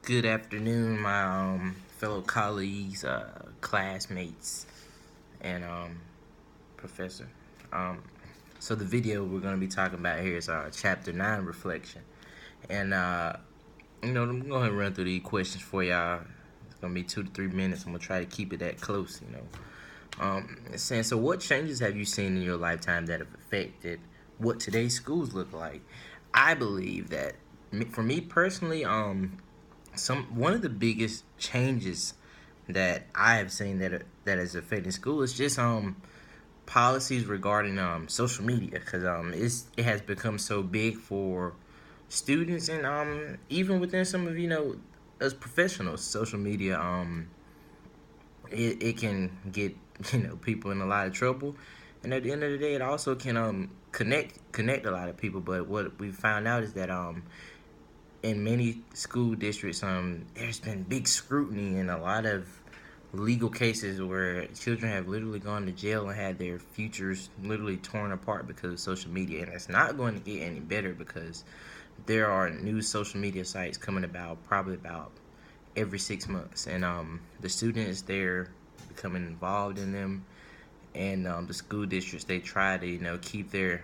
Good afternoon, my fellow colleagues, classmates, and professor. Um, so the video we're going to be talking about here is chapter 9 reflection, and I'm going to go ahead and run through these questions for y'all. It's going to be 2 to 3 minutes. I'm going to try to keep it that close. It's saying, so what changes have you seen in your lifetime that have affected what today's schools look like? I believe that for me personally, one of the biggest changes that I have seen that is affecting school is just policies regarding social media, because it has become so big for students, and even within some of us professionals. Social media, it can get people in a lot of trouble, and at the end of the day it also can connect a lot of people. But what we found out is that in many school districts, there's been big scrutiny and a lot of legal cases where children have literally gone to jail and had their futures literally torn apart because of social media. And it's not going to get any better, because there are new social media sites coming about probably about every 6 months, and the students they're becoming involved in them, and the school districts, they try to keep their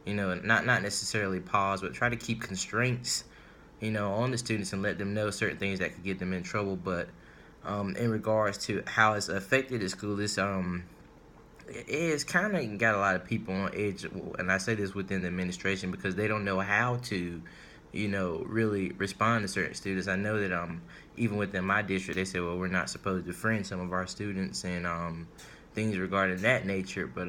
not necessarily pause, but try to keep constraints on the students and let them know certain things that could get them in trouble. But in regards to how it's affected the school, it's kind of got a lot of people on edge, and I say this within the administration, because they don't know how to, really respond to certain students. I know that even within my district, they say, well, we're not supposed to friend some of our students, and things regarding that nature. But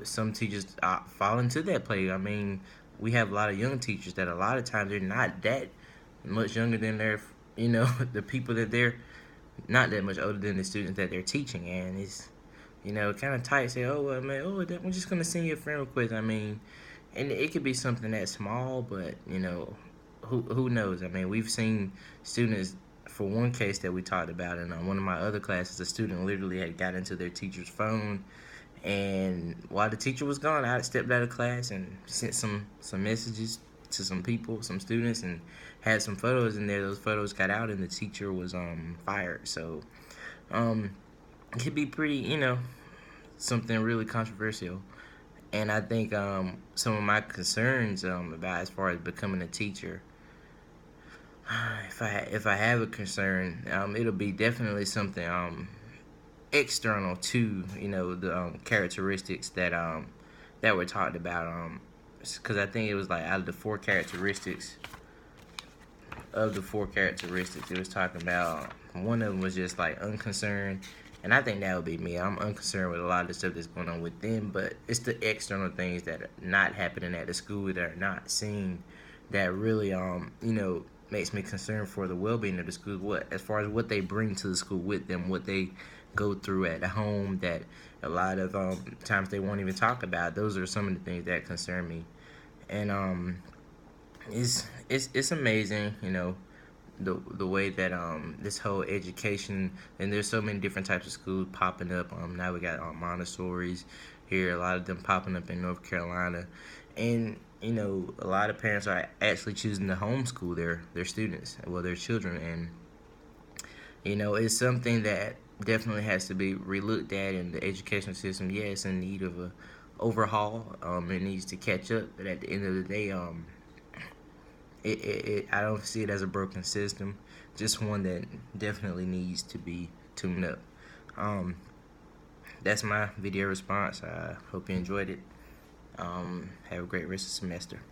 some teachers fall into that play. I mean, we have a lot of young teachers that a lot of times they're not that much younger than their, the people that they're not that much older than the students that they're teaching, and it's kind of tight. Say, oh well, man, we're just gonna send you a friend request. I mean, and it could be something that small, but who knows? I mean, we've seen students. For one case that we talked about in one of my other classes, a student literally had got into their teacher's phone, and while the teacher was gone, I stepped out of class and sent some messages to some people, some students, and had some photos in there. Those photos got out, and the teacher was fired. So um, it could be pretty, something really controversial. And I think some of my concerns about as far as becoming a teacher, if I have a concern, it'll be definitely something external to the characteristics that were talked about. Because I think it was like out of the four characteristics it was talking about, one of them was just like unconcerned, and I think that would be me. I'm unconcerned with a lot of the stuff that's going on within, but it's the external things that are not happening at the school, that are not seen, that really makes me concerned for the well-being of the school. What, as far as what they bring to the school with them, what they go through at home, that a lot of times they won't even talk about. Those are some of the things that concern me. And it's amazing, the way that this whole education, and there's so many different types of schools popping up. Now we got Montessori's here, a lot of them popping up in North Carolina, and a lot of parents are actually choosing to homeschool their students, well, their children. And it's something that definitely has to be relooked at in the education system. Yeah, it's in need of a overhaul. It needs to catch up, but at the end of the day, I don't see it as a broken system, just one that definitely needs to be tuned up. Um, that's my video response. I hope you enjoyed it. Have a great rest of the semester.